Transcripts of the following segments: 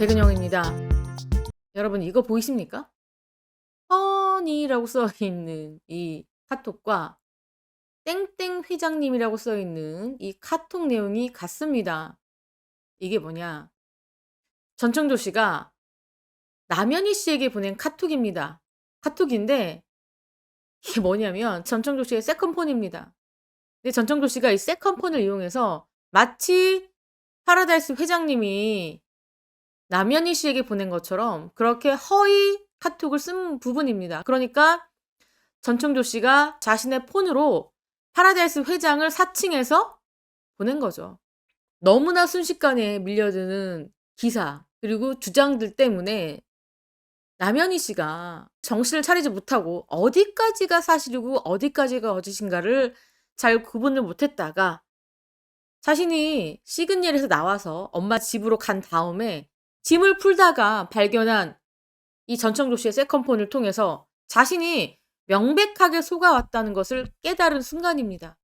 백은영입니다. 여러분 이거 보이십니까? 허니라고 써있는 이 카톡과 땡땡 회장님이라고 써있는 이 카톡 내용이 같습니다. 이게 뭐냐? 전청조 씨가 남현희 씨에게 보낸 카톡입니다. 카톡인데 이게 뭐냐면 전청조 씨의 세컨폰입니다. 근데 전청조 씨가 이 세컨폰을 이용해서 마치 파라다이스 회장님이 남현희 씨에게 보낸 것처럼 그렇게 허위 카톡을 쓴 부분입니다. 그러니까 전청조 씨가 자신의 폰으로 파라다이스 회장을 사칭해서 보낸 거죠. 너무나 순식간에 밀려드는 기사 그리고 주장들 때문에 남현희 씨가 정신을 차리지 못하고 어디까지가 사실이고 어디까지가 거짓인가를 잘 구분을 못했다가 자신이 시그널에서 나와서 엄마 집으로 간 다음에 짐을 풀다가 발견한 이 전청조 씨의 세컨폰을 통해서 자신이 명백하게 속아왔다는 것을 깨달은 순간입니다.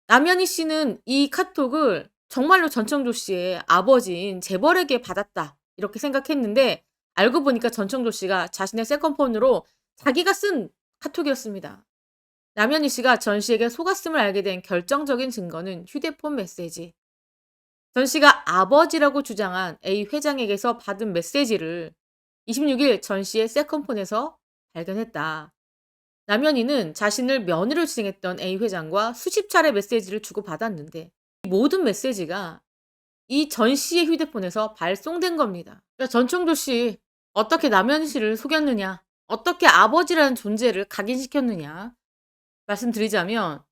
남현희 씨는 이 카톡을 정말로 전청조 씨의 아버지인 재벌에게 받았다 이렇게 생각했는데 알고 보니까 전청조 씨가 자신의 세컨폰으로 자기가 쓴 카톡이었습니다. 남현희 씨가 전 씨에게 속았음을 알게 된 결정적인 증거는 휴대폰 메시지. 전 씨가 아버지라고 주장한 A 회장에게서 받은 메시지를 26일 전 씨의 세컨폰에서 발견했다. 남현희는 자신을 며느리로 지칭했던 A 회장과 수십 차례 메시지를 주고받았는데 이 모든 메시지가 이 전 씨의 휴대폰에서 발송된 겁니다. 그러니까 전청조 씨 어떻게 남현희 씨를 속였느냐, 어떻게 아버지라는 존재를 각인시켰느냐 말씀드리자면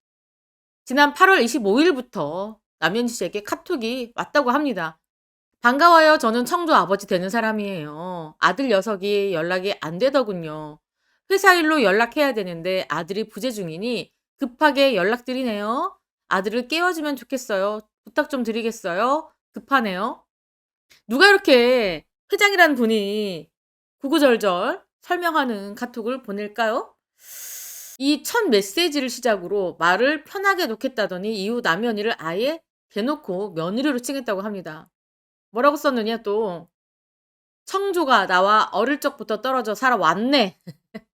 지난 8월 25일부터 남현희 씨에게 카톡이 왔다고 합니다. 반가워요. 저는 청조 아버지 되는 사람이에요. 아들 녀석이 연락이 안 되더군요. 회사 일로 연락해야 되는데 아들이 부재 중이니 급하게 연락드리네요. 아들을 깨워주면 좋겠어요. 부탁 좀 드리겠어요. 급하네요. 누가 이렇게 회장이라는 분이 구구절절 설명하는 카톡을 보낼까요? 이 첫 메시지를 시작으로 말을 편하게 놓겠다더니 이후 남현희를 아예 대놓고 며느리로 칭했다고 합니다. 뭐라고 썼느냐 또 청조가 나와 어릴 적부터 떨어져 살아왔네.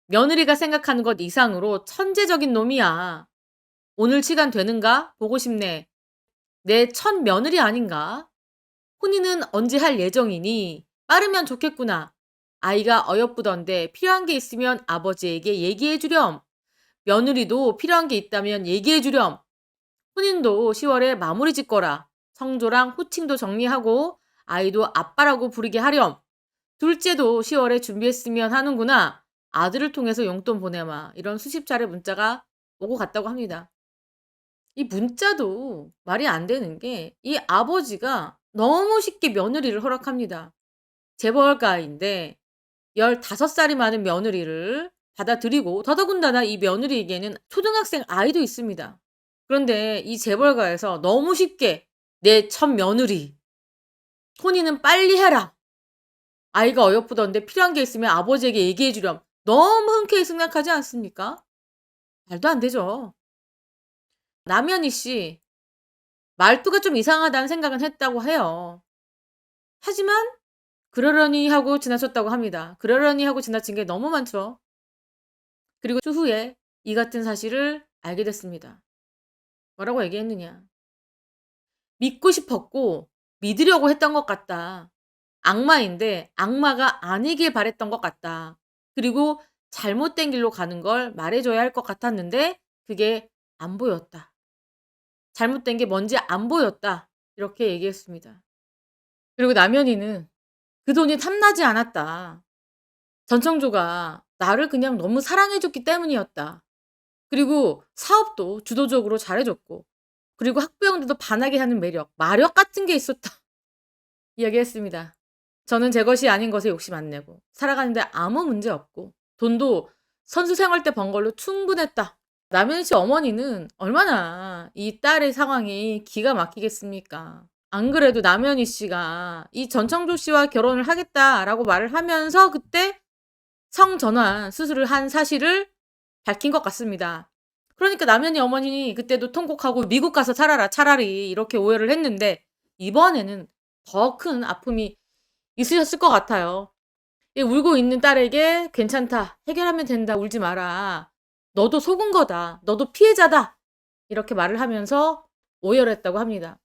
며느리가 생각하는 것 이상으로 천재적인 놈이야. 오늘 시간 되는가? 보고 싶네. 내 첫 며느리 아닌가? 혼인은 언제 할 예정이니? 빠르면 좋겠구나. 아이가 어여쁘던데 필요한 게 있으면 아버지에게 얘기해 주렴. 며느리도 필요한 게 있다면 얘기해 주렴. 혼인도 10월에 마무리 짓거라. 성조랑 호칭도 정리하고 아이도 아빠라고 부르게 하렴. 둘째도 10월에 준비했으면 하는구나. 아들을 통해서 용돈 보내마. 이런 수십 차례 문자가 오고 갔다고 합니다. 이 문자도 말이 안 되는 게 이 아버지가 너무 쉽게 며느리를 허락합니다. 재벌가인데 15살이 많은 며느리를 받아들이고 더더군다나 이 며느리에게는 초등학생 아이도 있습니다. 그런데 이 재벌가에서 너무 쉽게 내 첫 며느리 혼인은 빨리 해라. 아이가 어여쁘던데 필요한 게 있으면 아버지에게 얘기해 주렴. 너무 흔쾌히 생각하지 않습니까? 말도 안 되죠. 남현희 씨 말투가 좀 이상하다는 생각은 했다고 해요. 하지만 그러려니 하고 지나쳤다고 합니다. 그러려니 하고 지나친 게 너무 많죠. 그리고 추후에 이 같은 사실을 알게 됐습니다. 뭐라고 얘기했느냐. 믿고 싶었고 믿으려고 했던 것 같다. 악마인데 악마가 아니길 바랬던 것 같다. 그리고 잘못된 길로 가는 걸 말해줘야 할 것 같았는데 그게 안 보였다. 잘못된 게 뭔지 안 보였다. 이렇게 얘기했습니다. 그리고 남현희는 그 돈이 탐나지 않았다. 전청조가 나를 그냥 너무 사랑해줬기 때문이었다. 그리고 사업도 주도적으로 잘해줬고 그리고 학부형들도 반하게 하는 매력, 마력 같은 게 있었다. 이야기했습니다. 저는 제 것이 아닌 것에 욕심 안 내고 살아가는데 아무 문제 없고 돈도 선수 생활 때 번 걸로 충분했다. 남현희 씨 어머니는 얼마나 이 딸의 상황이 기가 막히겠습니까? 안 그래도 남현희 씨가 이 전청조 씨와 결혼을 하겠다라고 말을 하면서 그때 성전환 수술을 한 사실을 밝힌 것 같습니다. 그러니까 남현희 어머니 그때도 통곡하고 미국 가서 살아라 차라리 이렇게 오해를 했는데 이번에는 더 큰 아픔이 있으셨을 것 같아요. 이 울고 있는 딸에게 "괜찮다. 해결하면 된다. 울지 마라. 너도 속은 거다. 너도 피해자다." 이렇게 말을 하면서 오열했다고 합니다.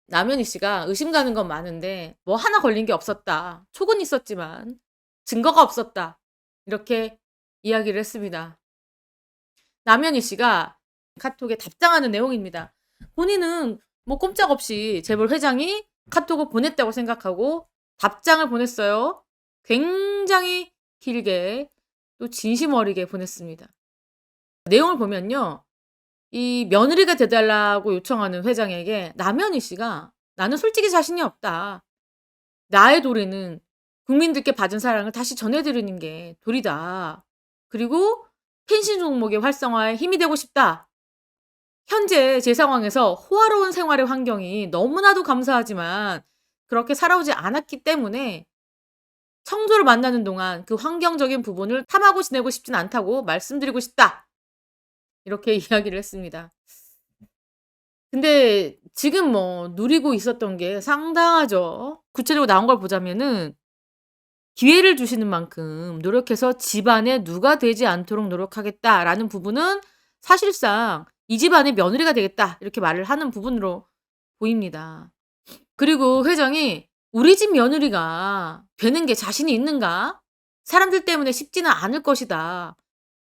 남현희 씨가 의심 가는 건 많은데 뭐 하나 걸린 게 없었다. 촉은 있었지만 증거가 없었다. 이렇게 이야기를 했습니다. 남현희 씨가 카톡에 답장하는 내용입니다. 본인은 뭐 꼼짝없이 재벌 회장이 카톡을 보냈다고 생각하고 답장을 보냈어요. 굉장히 길게 또 진심 어리게 보냈습니다. 내용을 보면요. 이 며느리가 돼 달라고 요청하는 회장에게 남현희 씨가 "나는 솔직히 자신이 없다. 나의 도리는 국민들께 받은 사랑을 다시 전해 드리는 게 도리다. 그리고 펜싱 종목의 활성화에 힘이 되고 싶다. 현재 제 상황에서 호화로운 생활의 환경이 너무나도 감사하지만 그렇게 살아오지 않았기 때문에 청조를 만나는 동안 그 환경적인 부분을 탐하고 지내고 싶진 않다고 말씀드리고 싶다." 이렇게 이야기를 했습니다. 근데 지금 뭐 누리고 있었던 게 상당하죠. 구체적으로 나온 걸 보자면은 "기회를 주시는 만큼 노력해서 집안에 누가 되지 않도록 노력하겠다."라는 부분은 사실상 "이 집안의 며느리가 되겠다." 이렇게 말을 하는 부분으로 보입니다. 그리고 회장이 "우리 집 며느리가 되는 게 자신이 있는가? 사람들 때문에 쉽지는 않을 것이다.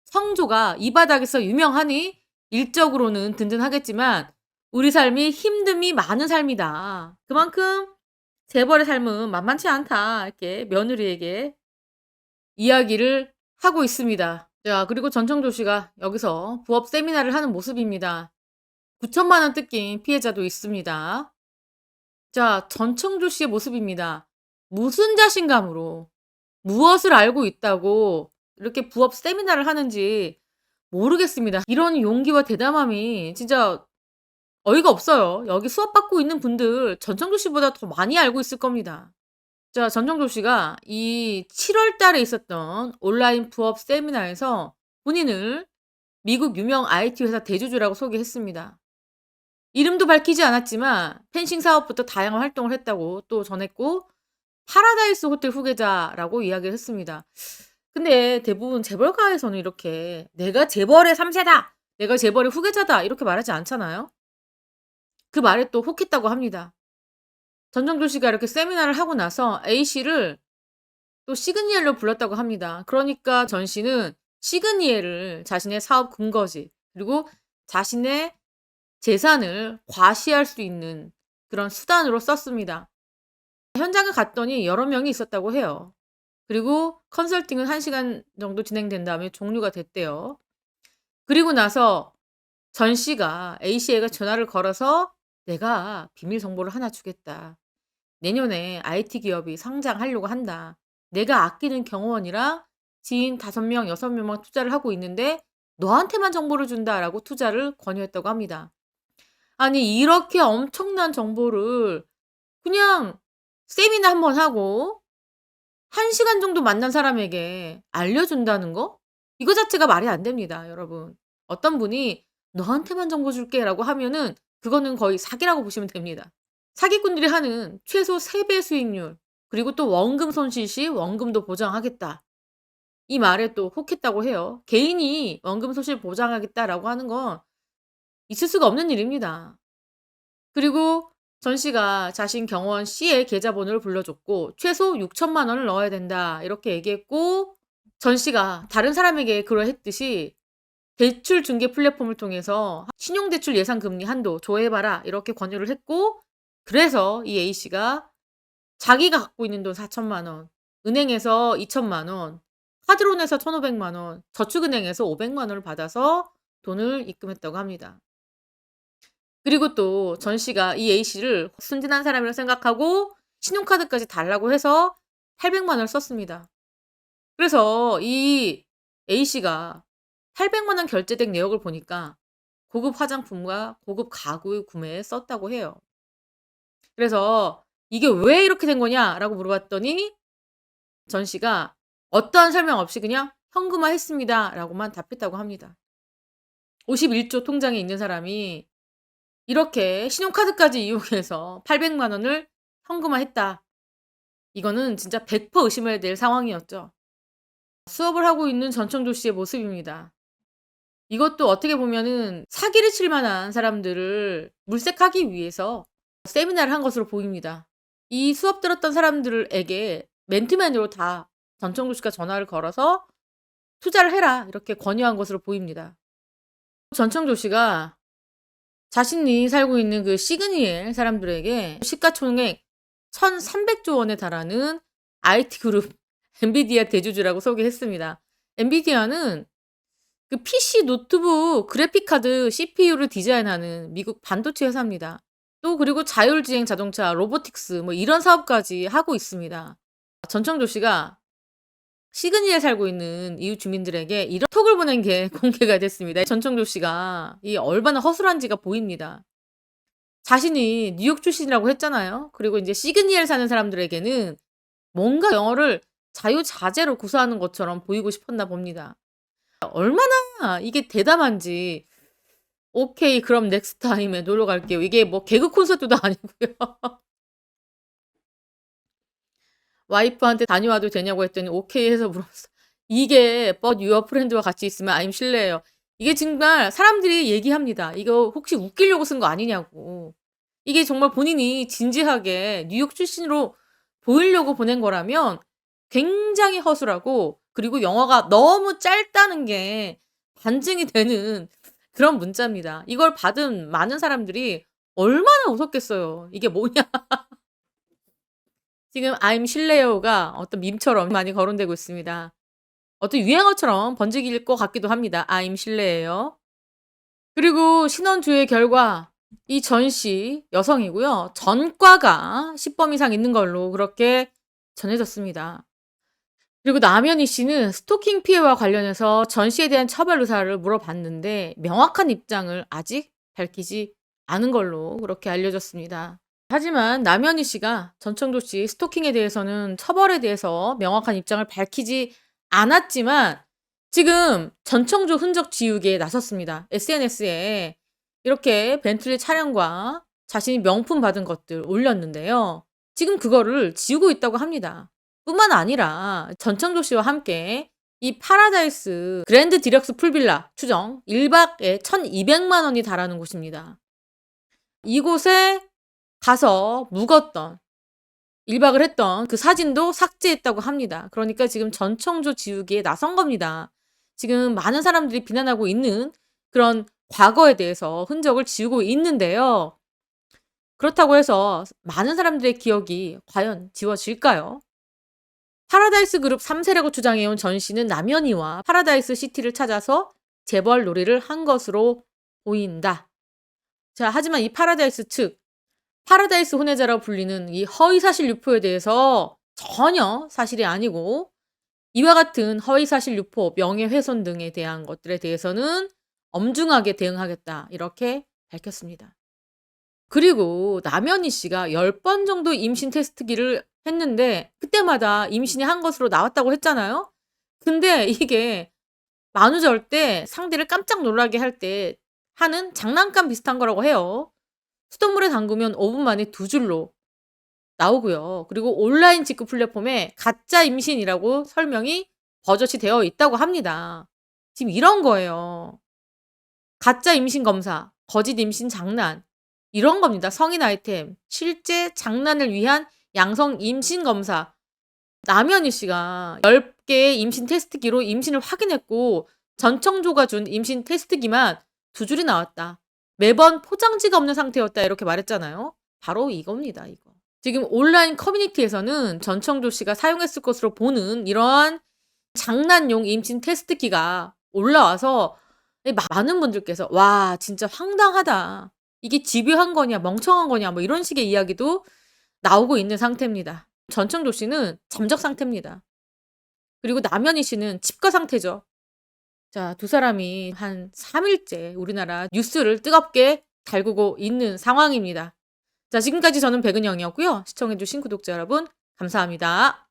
성조가 이 바닥에서 유명하니 일적으로는 든든하겠지만 우리 삶이 힘듦이 많은 삶이다. 그만큼 재벌의 삶은 만만치 않다." 이렇게 며느리에게 이야기를 하고 있습니다. 자, 그리고 전청조 씨가 여기서 부업 세미나를 하는 모습입니다. 9천만 원 뜯긴 피해자도 있습니다. 자, 전청조 씨의 모습입니다. 무슨 자신감으로 무엇을 알고 있다고 이렇게 부업 세미나를 하는지 모르겠습니다. 이런 용기와 대담함이 진짜 어이가 없어요. 여기 수업 받고 있는 분들 전청조 씨보다 더 많이 알고 있을 겁니다. 자, 전청조 씨가 이 7월 달에 있었던 온라인 부업 세미나에서 본인을 미국 유명 IT 회사 대주주라고 소개했습니다. 이름도 밝히지 않았지만 펜싱 사업부터 다양한 활동을 했다고 또 전했고 파라다이스 호텔 후계자라고 이야기를 했습니다. 근데 대부분 재벌가에서는 이렇게 "내가 재벌의 3 세다. 내가 재벌의 후계자다." 이렇게 말하지 않잖아요. 그 말에 또 혹했다고 합니다. 전정조 씨가 이렇게 세미나를 하고 나서 A 씨를 또 시그니엘로 불렀다고 합니다. 그러니까 전 씨는 시그니엘을 자신의 사업 근거지, 그리고 자신의 재산을 과시할 수 있는 그런 수단으로 썼습니다. 현장에 갔더니 여러 명이 있었다고 해요. 그리고 컨설팅은 1 시간 정도 진행된 다음에 종료가 됐대요. 그리고 나서 전 씨가 A 씨에게 전화를 걸어서 "내가 비밀 정보를 하나 주겠다. 내년에 IT 기업이 상장하려고 한다. 내가 아끼는 경호원이랑 지인 5 명, 6 명만 투자를 하고 있는데 너한테만 정보를 준다."라고 투자를 권유했다고 합니다. 아니, 이렇게 엄청난 정보를 그냥 세미나 한 번 하고 1 시간 정도 만난 사람에게 알려준다는 거? 이거 자체가 말이 안 됩니다, 여러분. 어떤 분이 "너한테만 정보 줄게."라고 하면은 그거는 거의 사기라고 보시면 됩니다. 사기꾼들이 하는 최소 3배 수익률, 그리고 또 "원금 손실 시 원금도 보장하겠다." 이 말에 또 혹했다고 해요. 개인이 "원금 손실 보장하겠다."라고 하는 건 있을 수가 없는 일입니다. 그리고 전 씨가 자신 경호원 C의 계좌번호를 불러줬고 "최소 6천만 원을 넣어야 된다." 이렇게 얘기했고, 전 씨가 다른 사람에게 그러했듯이 대출 중개 플랫폼을 통해서 "신용대출 예상 금리 한도 조회해 봐라." 이렇게 권유를 했고, 그래서 이 A 씨가 자기가 갖고 있는 돈 4천만 원, 은행에서 2천만 원, 카드론에서 1,500만 원, 저축은행에서 500만 원을 받아서 돈을 입금했다고 합니다. 그리고 또 전 씨가 이 A 씨를 순진한 사람이라고 생각하고 신용카드까지 달라고 해서 800만 원을 썼습니다. 그래서 이 A 씨가 800만 원 결제된 내역을 보니까 고급 화장품과 고급 가구 구매에 썼다고 해요. 그래서 "이게 왜 이렇게 된 거냐?"라고 물어봤더니 전 씨가 어떠한 설명 없이 그냥 "현금화했습니다."라고만 답했다고 합니다. 51조 통장에 있는 사람이 이렇게 신용카드까지 이용해서 800만 원을 현금화했다. 이거는 진짜 100% 의심해야 될 상황이었죠. 수업을 하고 있는 전청조 씨의 모습입니다. 이것도 어떻게 보면은 사기를 칠 만한 사람들을 물색하기 위해서 세미나를 한 것으로 보입니다. 이 수업 들었던 사람들에게 맨투맨으로 다 전청조 씨가 전화를 걸어서 "투자를 해라." 이렇게 권유한 것으로 보입니다. 전청조 씨가 자신이 살고 있는 그 시그니엘 사람들에게 시가총액 1,300조 원에 달하는 IT 그룹 엔비디아 대주주라고 소개했습니다. 엔비디아는 그 PC 노트북 그래픽 카드 CPU를 디자인하는 미국 반도체 회사입니다. 또 그리고 자율주행 자동차, 로보틱스 뭐 이런 사업까지 하고 있습니다. 전청조 씨가 시그니에 살고 있는 이웃 주민들에게 이런 톡을 보낸 게 공개가 됐습니다. 전청조 씨가 이 얼마나 허술한지가 보입니다. 자신이 뉴욕 출신이라고 했잖아요. 그리고 인제 시그니에 사는 사람들에게는 뭔가 영어를 자유자재로 구사하는 것처럼 보이고 싶었나 봅니다. 얼마나 이게 대담한지 "오케이. 그럼 넥스트 타임에 놀러 갈게요." 이게 뭐 개그 콘서트도 아니고요. 와이프한테 "다녀와도 되냐."고 했더니 "오케이." 해서 물어봤어요. 이게 "But your friend와 같이 있으면 I'm 실례예요." 이게 정말 사람들이 얘기합니다. "이거 혹시 웃기려고 쓴 거 아니냐."고. 이게 정말 본인이 진지하게 뉴욕 출신으로 보이려고 보낸 거라면 굉장히 허술하고, 그리고 영어가 너무 짧다는 게 반증이 되는 그런 문자입니다. 이걸 받은 많은 사람들이 얼마나 웃었겠어요. 이게 뭐냐. 지금 I'm 실례요가 어떤 밈처럼 많이 거론되고 있습니다. 어떤 유행어처럼 번지기일 것 같기도 합니다. I'm 실례예요. 그리고 신원조회 결과 이 전 씨 여성이고요. 전과가 10범 이상 있는 걸로 그렇게 전해졌습니다. 그리고 남현희 씨는 스토킹 피해와 관련해서 전 씨에 대한 처벌 의사를 물어봤는데 명확한 입장을 아직 밝히지 않은 걸로 그렇게 알려졌습니다. 하지만 남현희 씨가 전청조 씨 스토킹에 대해서는 처벌에 대해서 명확한 입장을 밝히지 않았지만 지금 전청조 흔적 지우기에 나섰습니다. SNS에 이렇게 벤틀리 차량과 자신이 명품 받은 것들 올렸는데요. 지금 그거를 지우고 있다고 합니다. 뿐만 아니라 전청조 씨와 함께 이 파라다이스 그랜드 디럭스 풀빌라 추정 1박에 1,200만 원이 달하는 곳입니다. 이곳에 가서 묵었던 1박을 했던 그 사진도 삭제했다고 합니다. 그러니까 지금 전청조 지우기에 나선 겁니다. 지금 많은 사람들이 비난하고 있는 그런 과거에 대해서 흔적을 지우고 있는데요. 그렇다고 해서 많은 사람들의 기억이 과연 지워질까요? 파라다이스 그룹 3세라고 주장해온 전 씨는 남현희와 파라다이스 시티를 찾아서 재벌 놀이를 한 것으로 보인다. 자, 하지만 이 파라다이스 측, 파라다이스 혼외자라고 불리는 이 허위사실 유포에 대해서 전혀 사실이 아니고 이와 같은 허위사실 유포, 명예훼손 등에 대한 것들에 대해서는 엄중하게 대응하겠다 이렇게 밝혔습니다. 그리고 남현희 씨가 10번 정도 임신 테스트기를 했는데 그때마다 임신이 한 것으로 나왔다고 했잖아요. 근데 이게 만우절 때 상대를 깜짝 놀라게 할 때 하는 장난감 비슷한 거라고 해요. 수돗물에 담그면 5분 만에 2줄로 나오고요. 그리고 온라인 직구 플랫폼에 가짜 임신이라고 설명이 버젓이 되어 있다고 합니다. 지금 이런 거예요. 가짜 임신 검사, 거짓 임신 장난 이런 겁니다. 성인 아이템, 실제 장난을 위한 양성 임신 검사. 남현희 씨가 10개의 임신 테스트기로 임신을 확인했고 전청조가 준 임신 테스트기만 2줄이 나왔다. 매번 포장지가 없는 상태였다 이렇게 말했잖아요. 바로 이겁니다. 이거. 지금 온라인 커뮤니티에서는 전청조 씨가 사용했을 것으로 보는 이러한 장난용 임신 테스트기가 올라와서 많은 분들께서 와 진짜 황당하다. 이게 집요한 거냐 멍청한 거냐 뭐 이런 식의 이야기도 나오고 있는 상태입니다. 전청조 씨는 잠적 상태입니다. 그리고 남현희 씨는 집거 상태죠. 자, 두 사람이 한 3일째 우리나라 뉴스를 뜨겁게 달구고 있는 상황입니다. 자, 지금까지 저는 백은영이었고요. 시청해 주신 구독자 여러분 감사합니다.